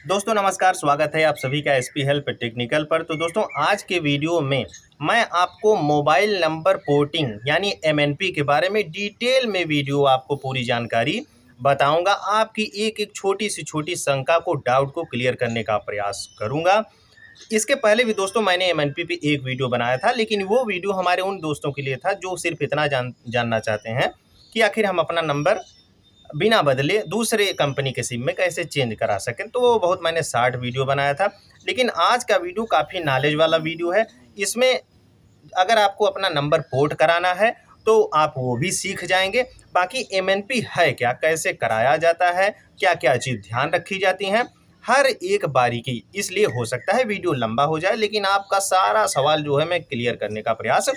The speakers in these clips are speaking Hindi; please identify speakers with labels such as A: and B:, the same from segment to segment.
A: दोस्तों नमस्कार, स्वागत है आप सभी का एसपी हेल्प टेक्निकल पर। तो दोस्तों आज के वीडियो में मैं आपको मोबाइल नंबर पोर्टिंग यानी एमएनपी के बारे में डिटेल में वीडियो आपको पूरी जानकारी बताऊंगा। आपकी एक एक छोटी शंका को डाउट को क्लियर करने का प्रयास करूंगा। इसके पहले भी दोस्तों मैंने एमएनपी पे एक वीडियो बनाया था, लेकिन वो वीडियो हमारे उन दोस्तों के लिए था जो सिर्फ इतना जानना चाहते हैं कि आखिर हम अपना नंबर बिना बदले दूसरे कंपनी के सिम में कैसे चेंज करा सकें। तो वो बहुत मैंने शॉर्ट वीडियो बनाया था, लेकिन आज का वीडियो काफ़ी नॉलेज वाला वीडियो है। इसमें अगर आपको अपना नंबर पोर्ट कराना है तो आप वो भी सीख जाएंगे। बाकी एमएनपी है क्या, कैसे कराया जाता है, क्या क्या चीज़ ध्यान रखी जाती हैं, हर एक बारीकी। इसलिए हो सकता है वीडियो लंबा हो जाए, लेकिन आपका सारा सवाल जो है मैं क्लियर करने का प्रयास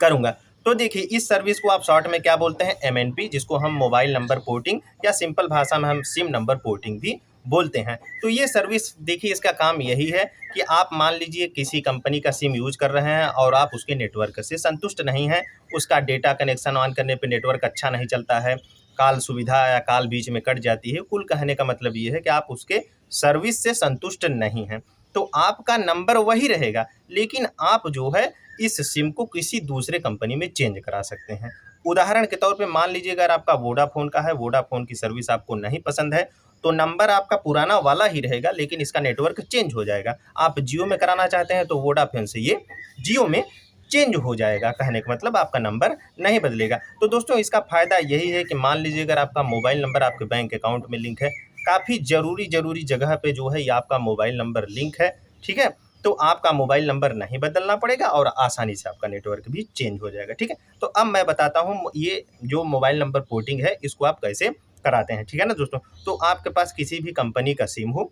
A: करूंगा। तो देखिए, इस सर्विस को आप शॉर्ट में क्या बोलते हैं, एमएनपी, जिसको हम मोबाइल नंबर पोर्टिंग या सिंपल भाषा में हम सिम नंबर पोर्टिंग भी बोलते हैं। तो ये सर्विस देखिए, इसका काम यही है कि आप मान लीजिए किसी कंपनी का सिम यूज कर रहे हैं और आप उसके नेटवर्क से संतुष्ट नहीं हैं, उसका डेटा कनेक्शन ऑन करने पे नेटवर्क अच्छा नहीं चलता है, कॉल सुविधा या कॉल बीच में कट जाती है। कुल कहने का मतलब ये है कि आप उसके सर्विस से संतुष्ट नहीं हैं। तो आपका नंबर वही रहेगा, लेकिन आप जो है इस सिम को किसी दूसरे कंपनी में चेंज करा सकते हैं। उदाहरण के तौर पे मान लीजिए अगर आपका वोडाफोन का है, वोडाफोन की सर्विस आपको नहीं पसंद है, तो नंबर आपका पुराना वाला ही रहेगा, लेकिन इसका नेटवर्क चेंज हो जाएगा। आप जियो में कराना चाहते हैं तो वोडाफोन से ये जियो में चेंज हो जाएगा। कहने का मतलब आपका नंबर नहीं बदलेगा। तो दोस्तों इसका फ़ायदा यही है कि मान लीजिए अगर आपका मोबाइल नंबर आपके बैंक अकाउंट में लिंक है, काफ़ी ज़रूरी जगह पे जो है ये आपका मोबाइल नंबर लिंक है, ठीक है, तो आपका मोबाइल नंबर नहीं बदलना पड़ेगा और आसानी से आपका नेटवर्क भी चेंज हो जाएगा, ठीक है। तो अब मैं बताता हूँ ये जो मोबाइल नंबर पोर्टिंग है इसको आप कैसे कराते हैं, ठीक है ना दोस्तों। तो आपके पास किसी भी कंपनी का सिम हो,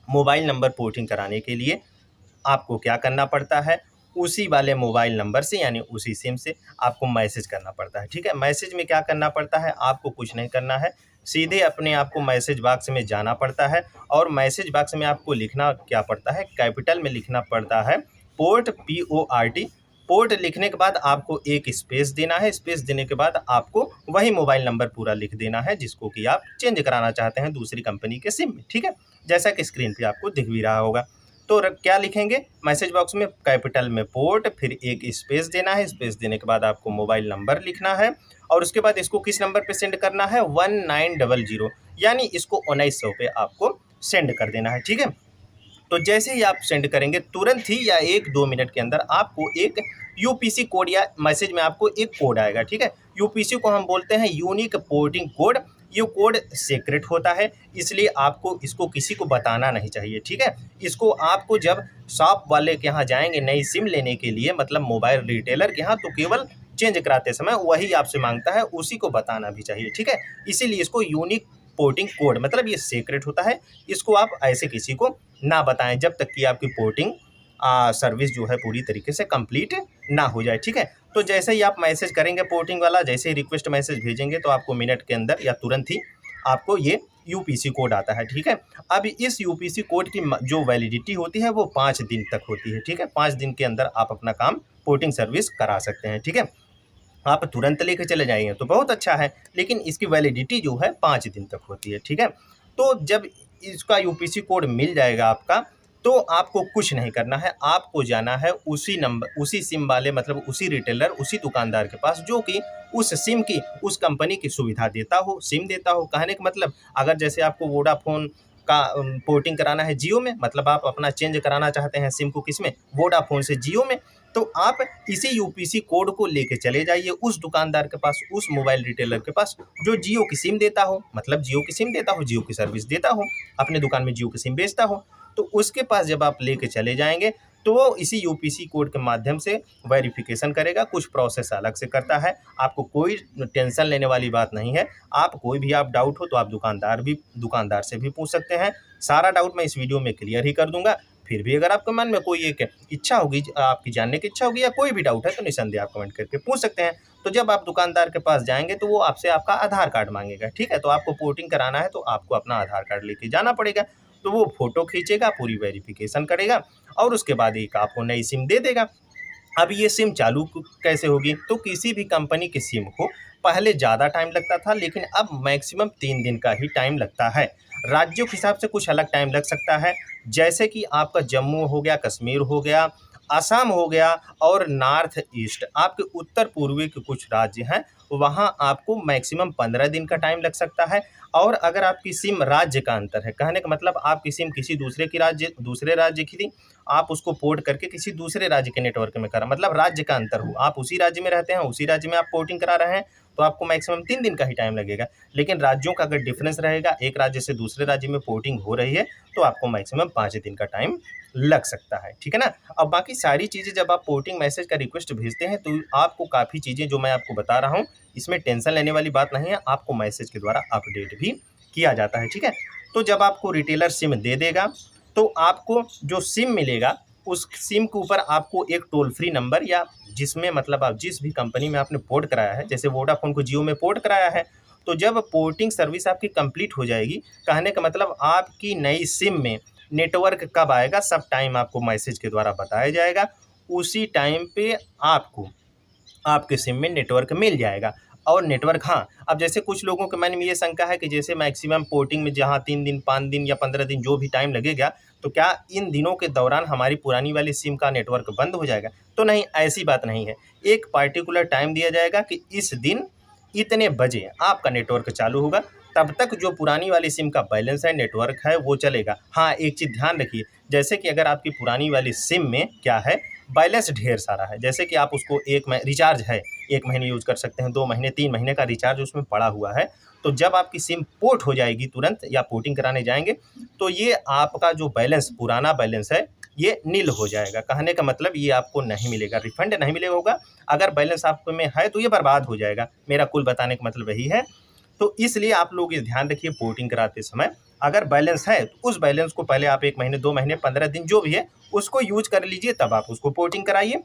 A: मोबाइल नंबर पोर्टिंग कराने के लिए आपको क्या करना पड़ता है, उसी वाले मोबाइल नंबर से यानी उसी सिम से आपको मैसेज करना पड़ता है, ठीक है। मैसेज में क्या करना पड़ता है, आपको कुछ नहीं करना है, सीधे अपने आप को मैसेज बॉक्स में जाना पड़ता है और मैसेज बॉक्स में आपको लिखना क्या पड़ता है, कैपिटल में लिखना पड़ता है पोर्ट, PORT। पोर्ट लिखने के बाद आपको एक स्पेस देना है, स्पेस देने के बाद आपको वही मोबाइल नंबर पूरा लिख देना है जिसको कि आप चेंज कराना चाहते हैं दूसरी कंपनी के सिम में, ठीक है, जैसा कि स्क्रीन पे आपको दिख भी रहा होगा। तो क्या लिखेंगे मैसेज बॉक्स में, कैपिटल में पोर्ट, फिर एक स्पेस देना है, स्पेस देने के बाद आपको मोबाइल नंबर लिखना है और उसके बाद इसको किस नंबर पे सेंड करना है, 1900, यानी इसको 1900 पे आपको सेंड कर देना है, ठीक है। तो जैसे ही आप सेंड करेंगे तुरंत ही या 1-2 मिनट के अंदर आपको एक यूपीसी कोड या मैसेज में आपको एक कोड आएगा, ठीक है। यूपीसी को हम बोलते हैं यूनिक पोर्टिंग कोड। ये कोड सीक्रेट होता है, इसलिए आपको इसको किसी को बताना नहीं चाहिए, ठीक है। इसको आपको जब शॉप वाले के यहाँ जाएंगे नई सिम लेने के लिए, मतलब मोबाइल रिटेलर के यहाँ, तो केवल चेंज कराते समय वही आपसे मांगता है, उसी को बताना भी चाहिए, ठीक है। इसीलिए इसको यूनिक पोर्टिंग कोड, मतलब ये सीक्रेट होता है, इसको आप ऐसे किसी को ना बताएं जब तक कि आपकी पोर्टिंग सर्विस जो है पूरी तरीके से कंप्लीट ना हो जाए, ठीक है। तो जैसे ही आप मैसेज करेंगे पोर्टिंग वाला, जैसे ही रिक्वेस्ट मैसेज भेजेंगे तो आपको मिनट के अंदर या तुरंत ही आपको ये यूपीसी कोड आता है, ठीक है। अब इस यूपीसी कोड की जो वैलिडिटी होती है वो 5 दिन तक होती है, ठीक है। 5 दिन के अंदर आप अपना काम पोर्टिंग सर्विस करा सकते हैं, ठीक है। आप तुरंत लेके चले जाएंगे तो बहुत अच्छा है, लेकिन इसकी वैलिडिटी जो है 5 दिन तक होती है, ठीक है। तो जब इसका यूपीसी कोड मिल जाएगा आपका, तो आपको कुछ नहीं करना है, आपको जाना है उसी नंबर, उसी सिम वाले, मतलब उसी रिटेलर, उसी दुकानदार के पास जो कि उस सिम की, उस कंपनी की सुविधा देता हो, सिम देता हो। कहने का मतलब अगर जैसे आपको वोडाफोन का पोर्टिंग कराना है जियो में, मतलब आप अपना चेंज कराना चाहते हैं सिम को किस में, वोडाफोन से जियो में, तो आप इसी यूपीसी कोड को लेके चले जाइए उस दुकानदार के पास, उस मोबाइल रिटेलर के पास जो जियो की सिम देता हो, मतलब जियो की सिम देता हो, जियो की सर्विस देता हो, अपने दुकान में जियो की सिम बेचता हो। तो उसके पास जब आप लेके चले जाएंगे तो वो इसी यूपीसी कोड के माध्यम से वेरिफिकेशन करेगा, कुछ प्रोसेस अलग से करता है। आपको कोई टेंशन लेने वाली बात नहीं है। आप कोई भी आप डाउट हो तो आप दुकानदार से भी पूछ सकते हैं। सारा डाउट मैं इस वीडियो में क्लियर ही कर दूंगा। फिर भी अगर आपके मन में कोई एक इच्छा होगी, आपकी जानने की इच्छा होगी या कोई भी डाउट है, तो निसंदेह आप कमेंट करके पूछ सकते हैं। तो जब आप दुकानदार के पास जाएंगे तो वो आपसे आपका आधार कार्ड मांगेगा, ठीक है। तो आपको पोर्टिंग कराना है तो आपको अपना आधार कार्ड लेके जाना पड़ेगा। तो वो फोटो खींचेगा, पूरी वेरिफिकेशन करेगा और उसके बाद एक आपको नई सिम दे देगा। अब ये सिम चालू कैसे होगी, तो किसी भी कंपनी की सिम को पहले ज़्यादा टाइम लगता था, लेकिन अब मैक्सिमम 3 दिन का ही टाइम लगता है। राज्यों के हिसाब से कुछ अलग टाइम लग सकता है, जैसे कि आपका जम्मू हो गया, कश्मीर हो गया, असम हो गया और नॉर्थ ईस्ट आपके उत्तर पूर्वी के कुछ राज्य हैं, वहाँ आपको मैक्सिमम 15 दिन का टाइम लग सकता है। और अगर आपकी सिम राज्य का अंतर है, कहने का मतलब आपकी सिम किसी दूसरे राज्य की थी, आप उसको पोर्ट करके किसी दूसरे राज्य के नेटवर्क में करा, मतलब राज्य का अंतर हो, आप उसी राज्य में रहते हैं, उसी राज्य में आप पोर्टिंग करा रहे हैं, तो आपको मैक्सिमम 3 दिन का ही टाइम लगेगा। लेकिन राज्यों का अगर डिफरेंस रहेगा, एक राज्य से दूसरे राज्य में पोर्टिंग हो रही है, तो आपको मैक्सिमम 5 दिन का टाइम लग सकता है, ठीक है ना। अब बाकी सारी चीज़ें जब आप पोर्टिंग मैसेज का रिक्वेस्ट भेजते हैं, तो आपको काफ़ी चीज़ें जो मैं आपको बता रहा हूँ, इसमें टेंशन लेने वाली बात नहीं है, आपको मैसेज के द्वारा अपडेट भी किया जाता है, ठीक है। तो जब आपको रिटेलर सिम दे देगा, तो आपको जो सिम मिलेगा, उस सिम के ऊपर आपको एक टोल फ्री नंबर, या जिसमें मतलब आप जिस भी कंपनी में आपने पोर्ट कराया है, जैसे वोडाफोन को जियो में पोर्ट कराया है, तो जब पोर्टिंग सर्विस आपकी कंप्लीट हो जाएगी, कहने का मतलब आपकी नई सिम में नेटवर्क कब आएगा, सब टाइम आपको मैसेज के द्वारा बताया जाएगा। उसी टाइम पे आपको आपके सिम में नेटवर्क मिल जाएगा। और नेटवर्क, हाँ, अब जैसे कुछ लोगों के मन में ये शंका है कि जैसे मैक्सिमम पोर्टिंग में जहाँ 3 दिन, 5 दिन या 15 दिन जो भी टाइम लगेगा, तो क्या इन दिनों के दौरान हमारी पुरानी वाली सिम का नेटवर्क बंद हो जाएगा? तो नहीं, ऐसी बात नहीं है। एक पार्टिकुलर टाइम दिया जाएगा कि इस दिन इतने बजे आपका नेटवर्क चालू होगा, तब तक जो पुरानी वाली सिम का बैलेंस है, नेटवर्क है, वो चलेगा। हाँ, एक चीज़ ध्यान रखिए, जैसे कि अगर आपकी पुरानी वाली सिम में क्या है, बैलेंस ढेर सारा है, जैसे कि आप उसको रिचार्ज है, 1 महीने यूज़ कर सकते हैं, 2 महीने, 3 महीने का रिचार्ज उसमें पड़ा हुआ है, तो जब आपकी सिम पोर्ट हो जाएगी तुरंत, या पोर्टिंग कराने जाएंगे, तो ये आपका जो बैलेंस, पुराना बैलेंस है, ये नील हो जाएगा। कहने का मतलब ये आपको नहीं मिलेगा, रिफंड नहीं मिलेगा होगा। अगर बैलेंस आप में है तो ये बर्बाद हो जाएगा। मेरा कुल बताने का मतलब यही है। तो इसलिए आप लोग ये ध्यान रखिए, पोर्टिंग कराते समय अगर बैलेंस है, तो उस बैलेंस को पहले आप 1 महीने, 2 महीने, 15 दिन जो भी है, उसको यूज कर लीजिए, तब आप उसको पोर्टिंग कराइए।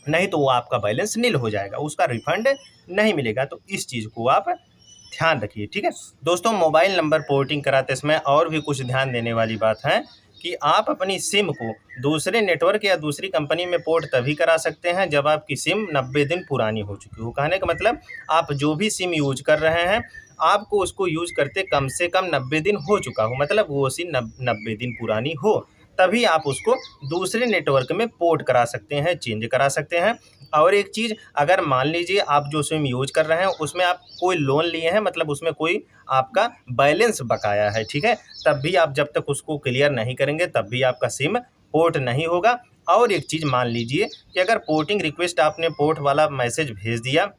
A: नहीं तो वो आपका बैलेंस नील हो जाएगा, उसका रिफंड नहीं मिलेगा। तो इस चीज़ को आप ध्यान रखिए, ठीक है। दोस्तों, मोबाइल नंबर पोर्टिंग कराते समय और भी कुछ ध्यान देने वाली बात है कि आप अपनी सिम को दूसरे नेटवर्क या दूसरी कंपनी में पोर्ट तभी करा सकते हैं जब आपकी सिम 90 दिन पुरानी हो चुकी हो। कहने का मतलब आप जो भी सिम यूज कर रहे हैं, आपको उसको यूज करते कम से कम 90 दिन हो चुका हो, मतलब वो सिम 90 दिन पुरानी हो, तभी आप उसको दूसरे नेटवर्क में पोर्ट करा सकते हैं, चेंज करा सकते हैं। और एक चीज़, अगर मान लीजिए आप जो सिम यूज कर रहे हैं उसमें आप कोई लोन लिए हैं, मतलब उसमें कोई आपका बैलेंस बकाया है, ठीक है, तब भी आप जब तक उसको क्लियर नहीं करेंगे, तब भी आपका सिम पोर्ट नहीं होगा। और एक चीज़ मान लीजिए कि अगर पोर्टिंग रिक्वेस्ट आपने पोर्ट वाला मैसेज भेज दिया,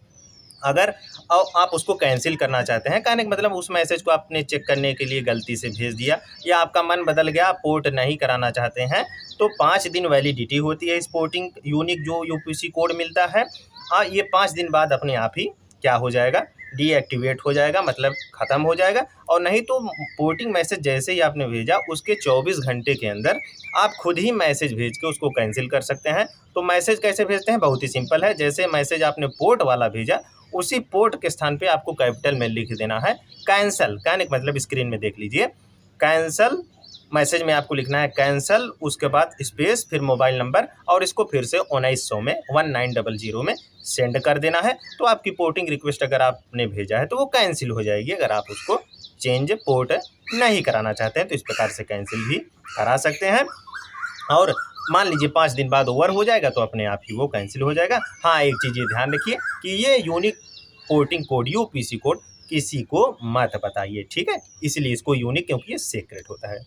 A: अगर आप उसको कैंसिल करना चाहते हैं, कहने का मतलब उस मैसेज को आपने चेक करने के लिए गलती से भेज दिया, या आपका मन बदल गया, पोर्ट नहीं कराना चाहते हैं, तो 5 दिन वैलिडिटी होती है इस पोर्टिंग यूनिक जो यूपीसी कोड मिलता है। ये 5 दिन बाद अपने आप ही क्या हो जाएगा, डीएक्टिवेट हो जाएगा, मतलब ख़त्म हो जाएगा। और नहीं तो पोर्टिंग मैसेज जैसे ही आपने भेजा, उसके 24 घंटे के अंदर आप खुद ही मैसेज भेज के उसको कैंसिल कर सकते हैं। तो मैसेज कैसे भेजते हैं, बहुत ही सिंपल है। जैसे मैसेज आपने पोर्ट वाला भेजा, उसी पोर्ट के स्थान पे आपको कैपिटल में लिख देना है कैंसल। कहने का मतलब स्क्रीन में देख लीजिए, कैंसल, मैसेज में आपको लिखना है कैंसल, उसके बाद स्पेस, फिर मोबाइल नंबर, और इसको फिर से 1900 में 1900 में सेंड कर देना है। तो आपकी पोर्टिंग रिक्वेस्ट अगर आपने भेजा है तो वो कैंसिल हो जाएगी। अगर आप उसको चेंज पोर्ट नहीं कराना चाहते हैं तो इस प्रकार से कैंसिल भी करा सकते हैं। और मान लीजिए 5 दिन बाद ओवर हो जाएगा तो अपने आप ही वो कैंसिल हो जाएगा। हाँ, एक चीज़ ये ध्यान रखिए कि ये unique porting code, UPC code, किसी को मत बताइए, ठीक है, इसलिए इसको यूनिक, क्योंकि ये सीक्रेट होता है।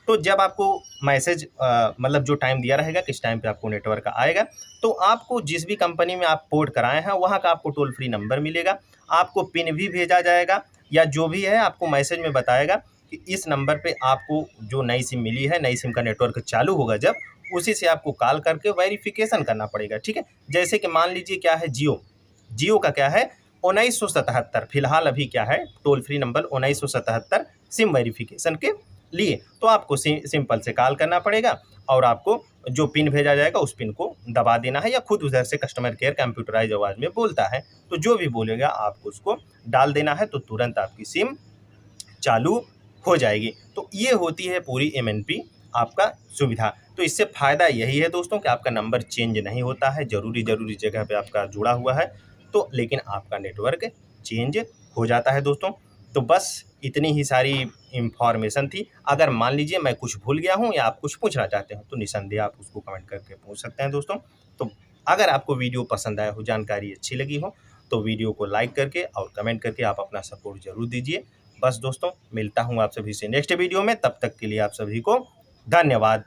A: तो जब आपको मैसेज मतलब जो टाइम दिया रहेगा किस टाइम पे आपको नेटवर्क आएगा, तो आपको जिस भी कंपनी में आप पोर्ट कराए हैं वहाँ का आपको टोल फ्री नंबर मिलेगा, आपको पिन भी भेजा जाएगा, या जो भी है आपको मैसेज में बताएगा कि इस नंबर पे आपको जो नई सिम मिली है, नई सिम का नेटवर्क चालू होगा जब, उसी से आपको कॉल करके वेरिफिकेशन करना पड़ेगा, ठीक है। जैसे कि मान लीजिए क्या है, जियो का क्या है 1977, फिलहाल अभी क्या है toll free number 1977 SIM verification के लिए, तो आपको सिंपल से कॉल करना पड़ेगा, और आपको जो पिन भेजा जाएगा उस पिन को दबा देना है, या खुद उधर से कस्टमर केयर कंप्यूटराइज आवाज़ में बोलता है, तो जो भी बोलेगा आपको उसको डाल देना है, तो तुरंत आपकी सिम चालू हो जाएगी। तो ये होती है पूरी MNP आपका सुविधा। तो इससे फ़ायदा यही है दोस्तों कि आपका नंबर चेंज नहीं होता है, ज़रूरी जगह पे आपका जुड़ा हुआ है, तो लेकिन आपका नेटवर्क चेंज हो जाता है दोस्तों। तो बस इतनी ही सारी इंफॉर्मेशन थी। अगर मान लीजिए मैं कुछ भूल गया हूँ या आप कुछ पूछना चाहते हो तो निसंदेह आप उसको कमेंट करके पूछ सकते हैं दोस्तों। तो अगर आपको वीडियो पसंद आया हो, जानकारी अच्छी लगी हो, तो वीडियो को लाइक करके और कमेंट करके आप अपना सपोर्ट ज़रूर दीजिए। बस दोस्तों, मिलता हूँ आप सभी से नेक्स्ट वीडियो में। तब तक के लिए आप सभी को धन्यवाद।